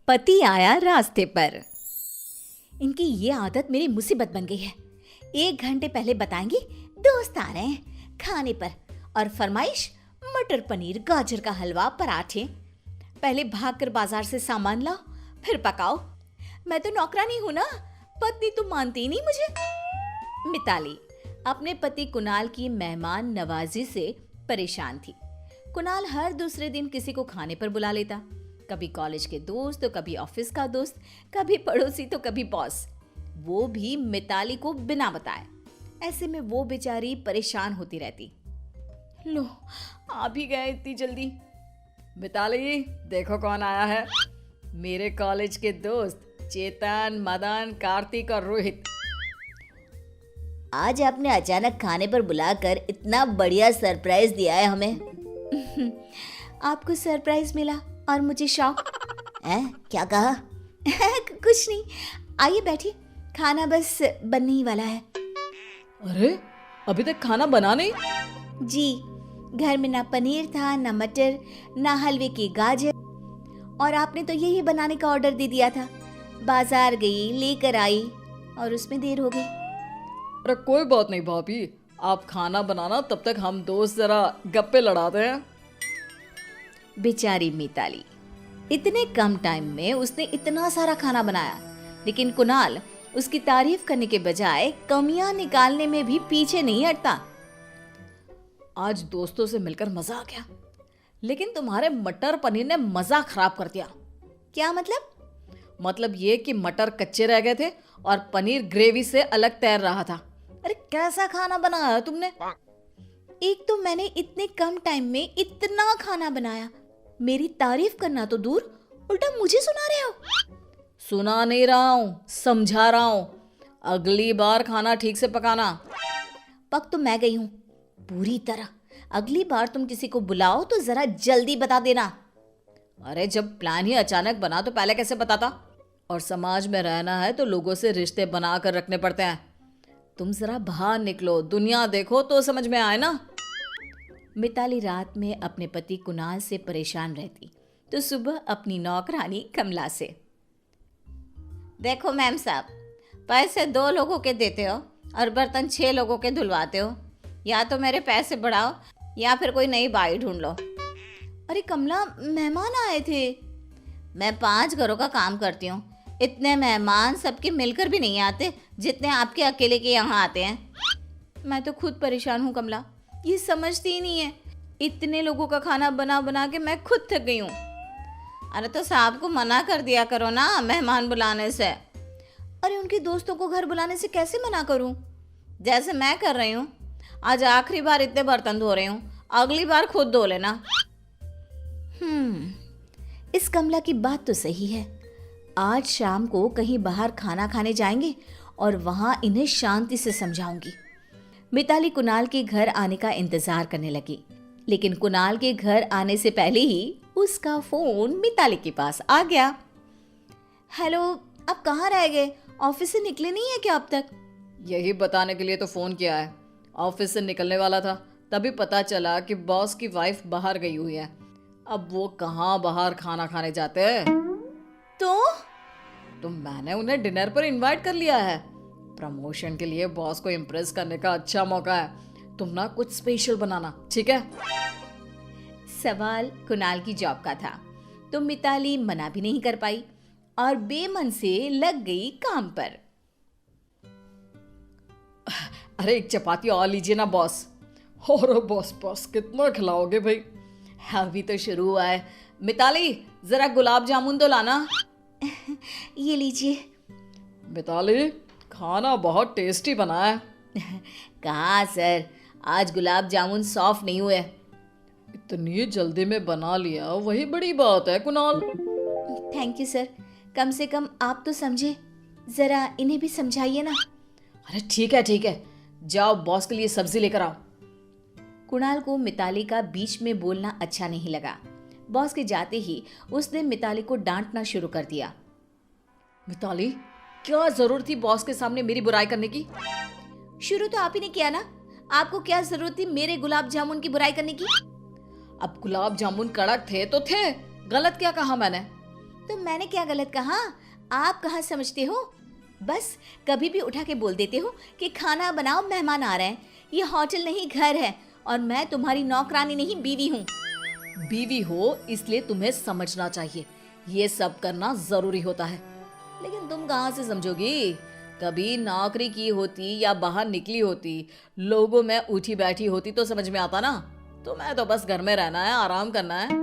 पति आया रास्ते पर। इनकी ये आदत मेरी मुसीबत बन गई है। 1 घंटे पहले बताएंगी दोस्त आ रहे हैं खाने पर, और फरमाइश मटर पनीर, गाजर का हलवा, पराठे। पहले भागकर बाजार से सामान लाओ फिर पकाओ। मैं तो नौकरानी हूं ना, पत्नी तो मानती ही नहीं मुझे। मिताली अपने पति कुणाल की मेहमान नवाजी से परेशान थी। कुणाल हर दूसरे दिन किसी को खाने पर बुला लेता, कभी कॉलेज के दोस्त तो कभी ऑफिस का दोस्त, कभी पड़ोसी तो कभी बॉस, वो भी मिताली को बिना बताए। ऐसे में वो बेचारी परेशान होती रहती। लो आ भी गए इतनी जल्दी। मिताली देखो कौन आया है, मेरे कॉलेज के दोस्त चेतन, मदन, कार्तिक और रोहित। आज आपने अचानक खाने पर बुलाकर इतना बढ़िया सरप्राइज दिया है हमें। आपको सरप्राइज मिला और मुझे शौक। क्या कहा? कुछ नहीं, आइए बैठिए, खाना बस बनने ही वाला है। अरे अभी तक खाना बना नहीं? जी, घर में ना पनीर था, ना मटर, ना हलवे की गाजर, और आपने तो यही बनाने का ऑर्डर दे दिया था। बाजार गई, लेकर आई और उसमें देर हो गई। अरे कोई बात नहीं भाभी, आप खाना बनाना, तब तक हम दोस्त जरा गप्पे लड़ाते हैं। बेचारी मिताली, इतने कम टाइम में उसने इतना सारा खाना बनाया, लेकिन कुणाल उसकी तारीफ करने के बजाय कमियां निकालने में भी पीछे नहीं हटता। आज दोस्तों से मिलकर मजा आ गया, लेकिन तुम्हारे मटर पनीर ने मजा खराब कर दिया। क्या मतलब? मतलब ये कि मटर कच्चे रह गए थे और पनीर ग्रेवी से अलग तैर रहा था। अरे कैसा खाना बनाया है तुमने? एक तो मैंने इतने कम टाइम में इतना खाना बनाया, मेरी तारीफ करना तो दूर, उल्टा मुझे सुना रहे हो। सुना नहीं रहा हूँ, समझा रहा हूँ। अगली बार खाना ठीक से पकाना। पक तो मैं गई हूँ पूरी तरह। अगली बार तुम किसी को बुलाओ तो जरा जल्दी बता देना। अरे जब प्लान ही अचानक बना तो पहले कैसे बताता? और समाज में रहना है तो लोगों से रिश्ते बना कर रखने पड़ते हैं। तुम जरा बाहर निकलो, दुनिया देखो तो समझ में आए ना। मिताली रात में अपने पति कुणाल से परेशान रहती तो सुबह अपनी नौकरानी कमला से, देखो मैम साहब, पैसे 2 लोगों के देते हो और बर्तन 6 लोगों के धुलवाते हो। या तो मेरे पैसे बढ़ाओ या फिर कोई नई बाई ढूंढ लो। अरे कमला, मेहमान आए थे। मैं 5 घरों का काम करती हूँ, इतने मेहमान सबके मिलकर भी नहीं आते जितने आपके अकेले के यहाँ आते हैं। मैं तो खुद परेशान हूँ कमला, ये समझती ही नहीं है। इतने लोगों का खाना बना बना के मैं खुद थक गई हूँ। अरे तो साहब को मना कर दिया करो ना मेहमान बुलाने से। अरे उनके दोस्तों को घर बुलाने से कैसे मना करूँ? जैसे मैं कर रही हूँ। आज आखिरी बार इतने बर्तन धो रही हूँ, अगली बार खुद धो लेना। इस कमला की बात तो सही है। आज शाम को कहीं बाहर खाना खाने जाएंगे और वहां इन्हें शांति से समझाऊंगी। मिताली कुणाल के घर आने का इंतजार करने लगी, लेकिन कुणाल के घर आने से पहले ही उसका फोन मिताली के पास आ गया। हेलो, आप कहाँ रह गए? ऑफिस से निकले नहीं है क्या अब तक? यही बताने के लिए तो फोन किया है। ऑफिस से निकलने वाला था, तभी पता चला कि बॉस की वाइफ बाहर गई हुई है। अब वो कहाँ बाहर खाना खाने जाते हैं। तो मैंने उन्हें डिनर पर इनवाइट कर लिया है। प्रमोशन के लिए बॉस को इम्प्रेस करने का अच्छा मौका है। तुम ना कुछ स्पेशल बनाना, ठीक है? सवाल कुणाल की जॉब का था तो मिताली मना भी नहीं कर पाई और बेमन से लग गई काम पर। अरे 1 चपाती और लीजिए ना बॉस। और बॉस कितना खिलाओगे भाई? अभी तो शुरू हुआ है। मिताली जरा गुलाब जामुन तो लाना। ये लीजिए। मिताली खाना बहुत टेस्टी बना है। कहाँ सर, आज गुलाब जामुन सॉफ्ट नहीं हुए। इतनी जल्दी में बना लिया, वही बड़ी बात है कुणाल। थैंक यू सर, कम से कम आप तो समझे, जरा इन्हें भी समझाइए ना। अरे ठीक है, जाओ बॉस के लिए सब्जी लेकर आओ। कुणाल को मिताली का बीच में बोलना अच्छा नहीं लगा। बॉस के जाते ही उसने मिताली को डांटना शुरू कर दिया। मिताली, क्या जरूरत थी बॉस के सामने मेरी बुराई करने की? शुरू तो आप ही ने किया ना, आपको क्या जरूरत थी मेरे गुलाब जामुन की बुराई करने की? अब गुलाब जामुन कड़क थे तो थे, गलत क्या कहा मैंने? तो मैंने क्या गलत कहा? आप कहाँ समझते हो? बस कभी भी उठा के बोल देते हो कि खाना बनाओ, मेहमान आ रहे हैं। ये होटल नहीं घर है और मैं तुम्हारी नौकरानी नहीं, बीवी हूँ। बीवी हो इसलिए तुम्हें समझना चाहिए, ये सब करना जरूरी होता है। लेकिन तुम कहाँ से समझोगी? कभी नौकरी की होती या बाहर निकली होती, लोगों में उठी बैठी होती तो समझ में आता ना। तुम्हें तो बस घर में रहना है, आराम करना है।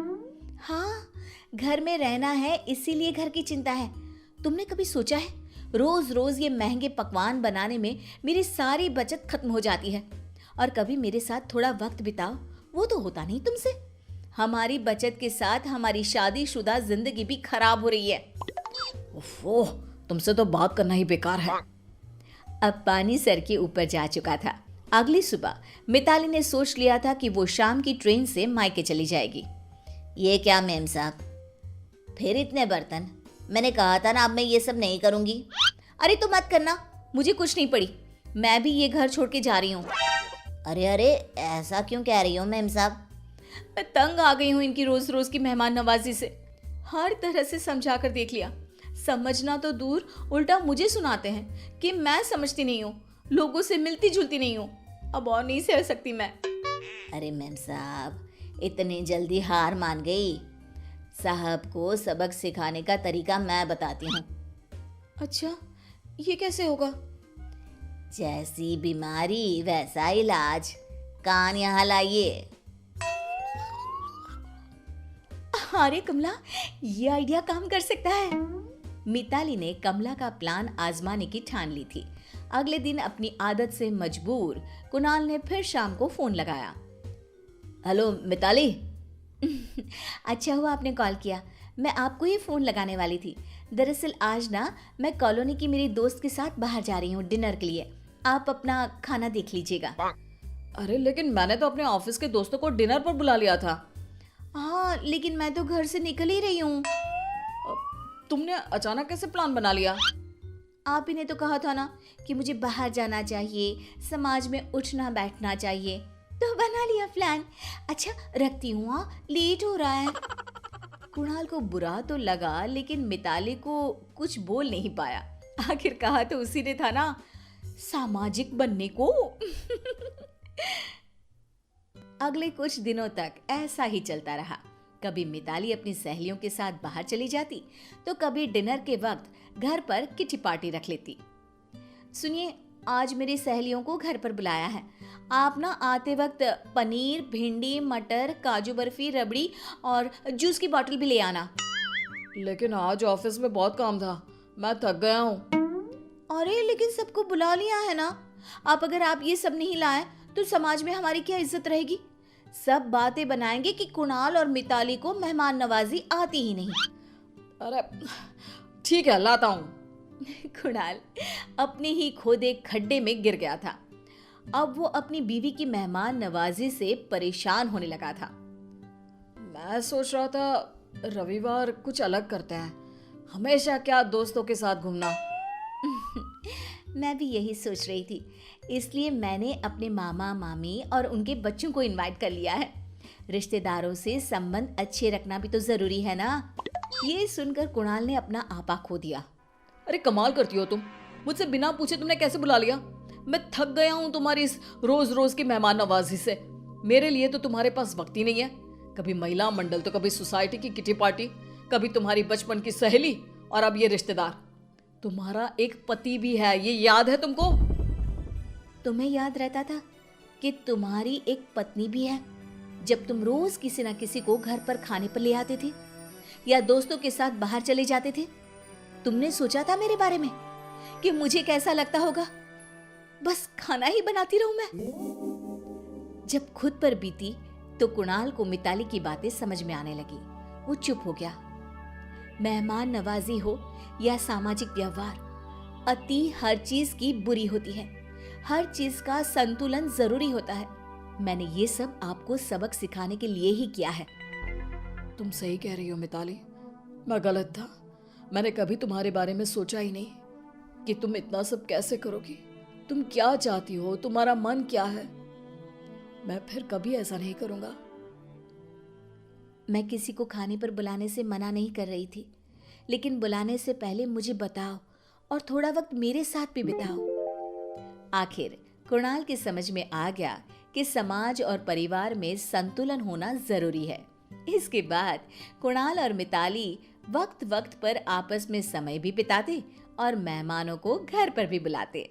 हाँ, घर में रहना है, इसीलिए घर की चिंता है। तुमने कभी सोचा है, रोज रोज ये महंगे पकवान बनाने में मेरी सारी बचत खत्म हो जाती है। और कभी मेरे साथ थोड़ा वक्त बिताओ, वो तो होता नहीं तुमसे। हमारी बचत के साथ हमारी शादीशुदा जिंदगी भी खराब हो रही है। ओह, तुमसे तो बात करना ही बेकार है। अब पानी सर के ऊपर जा चुका था। अगली सुबह मिताली ने सोच लिया था कि वो शाम की ट्रेन से मायके चली जाएगी। ये क्या मेम साहब, फिर इतने बर्तन? मैंने कहा था ना अब मैं ये सब नहीं करूंगी। अरे तो मत करना, मुझे कुछ नहीं पड़ी, मैं भी ये घर छोड़ के जा रही हूँ। अरे अरे, ऐसा क्यों कह रही हो मेम साहब? मैं तंग आ गई हूँ इनकी रोज रोज की मेहमान नवाजी से। हर तरह से समझा कर देख लिया, समझना तो दूर, उल्टा मुझे सुनाते हैं कि मैं समझती नहीं हूँ, लोगों से मिलती जुलती नहीं हूँ। अब और नहीं सह सकती मैं। अरे मैम साहब, इतनी जल्दी हार मान गई? साहब को सबक सिखाने का तरीका मैं बताती हूँ। अच्छा, ये कैसे होगा? जैसी बीमारी वैसा इलाज। कान यहाँ लाइए। अरे कमला, ये आइडिया काम कर सकता है। मिताली ने कमला का प्लान आजमाने की ठान ली थी। अगले दिन अपनी आदत से मजबूर कुणाल ने फिर शाम को फोन लगाया। हेलो मिताली। अच्छा हुआ आपने कॉल किया, मैं आपको ही फोन लगाने वाली थी। दरअसल आज ना मैं कॉलोनी की मेरी दोस्त के साथ बाहर जा रही हूँ डिनर के लिए। आप अपना खाना देख लीजिएगा। अरे लेकिन मैंने तो अपने ऑफिस के दोस्तों को डिनर पर बुला लिया था। हाँ, लेकिन मैं तो घर से निकल ही रही हूँ। तुमने अचानक कैसे प्लान बना लिया? आप ही ने तो कहा था ना कि मुझे बाहर जाना चाहिए, समाज में उठना बैठना चाहिए, तो बना लिया प्लान। अच्छा रखती हूँ, हाँ, लेट हो रहा है। कुणाल को बुरा तो लगा, लेकिन मिताली को कुछ बोल नहीं पाया। आखिर कहा तो उसी ने था ना, सामाजिक बनने को। अगले कुछ दिनों तक ऐसा ही चलता रहा। कभी मिताली अपनी सहेलियों के साथ बाहर चली जाती, तो कभी डिनर के वक्त घर पर किटी पार्टी रख लेती। सुनिए, आज मेरी सहेलियों को घर पर बुलाया है। आप ना आते वक्त पनीर, भिंडी, मटर, काजू बर्फी, रबड़ी और जूस की बोतल भी ले आना। लेकिन आज ऑफिस में बहुत काम था, मैं थक गया हूँ। अरे लेकिन सबको बुला लिया है ना। अब अगर आप ये सब नहीं लाए तो समाज में हमारी क्या इज्जत रहेगी? सब बातें बनाएंगे कि कुणाल और मिताली को मेहमान नवाजी आती ही नहीं। अरे ठीक है, लाता हूँ। कुणाल अपने ही खोदे खड्डे में गिर गया था। अब वो अपनी बीवी की मेहमान नवाजी से परेशान होने लगा था। मैं सोच रहा था रविवार कुछ अलग करते हैं, हमेशा क्या दोस्तों के साथ घूमना। मैं भी यही सोच रही थी, इसलिए मैंने अपने मामा मामी और उनके बच्चों को इनवाइट कर लिया है। रिश्तेदारों से संबंध अच्छे रखना भी तो जरूरी है ना। ये सुनकर कुणाल ने अपना आपा खो दिया। अरे कमाल करती हो तुम, मुझसे बिना पूछे तुमने कैसे बुला लिया? मैं थक गया हूँ तुम्हारी इस रोज रोज की मेहमान नवाजी से। मेरे लिए तो तुम्हारे पास वक्त ही नहीं है। कभी महिला मंडल तो कभी सोसाइटी की किटी पार्टी, कभी तुम्हारी बचपन की सहेली और अब ये रिश्तेदार। तुम्हारा एक पति भी है, ये याद है तुमको? तुम्हें याद रहता था कि तुम्हारी एक पत्नी भी है? जब तुम रोज किसी न किसी को घर पर खाने पर ले आते थे या दोस्तों के साथ बाहर चले जाते थे, तुमने सोचा था मेरे बारे में कि मुझे कैसा लगता होगा? बस खाना ही बनाती रहूं मैं। जब खुद पर बीती तो कुणाल को मिताली की बातें समझ में आने लगी। वो चुप हो गया। मेहमान नवाजी हो या सामाजिक व्यवहार, अति हर चीज की बुरी होती है। हर चीज का संतुलन जरूरी होता है। मैंने ये सब आपको सबक सिखाने के लिए ही किया है। तुम सही कह रही हो मिताली, मैं गलत था। मैंने कभी तुम्हारे बारे में सोचा ही नहीं कि तुम इतना सब कैसे करोगी। तुम क्या चाहती हो, तुम्हारा मन क्या है। मैं फिर कभी ऐसा नहीं करूंगा। मैं किसी को खाने पर बुलाने से मना नहीं कर रही थी, लेकिन बुलाने से पहले मुझे बताओ और थोड़ा वक्त मेरे साथ भी बिताओ। आखिर कुणाल की समझ में आ गया कि समाज और परिवार में संतुलन होना जरूरी है। इसके बाद कुणाल और मिताली वक्त वक्त पर आपस में समय भी बिताते और मेहमानों को घर पर भी बुलाते।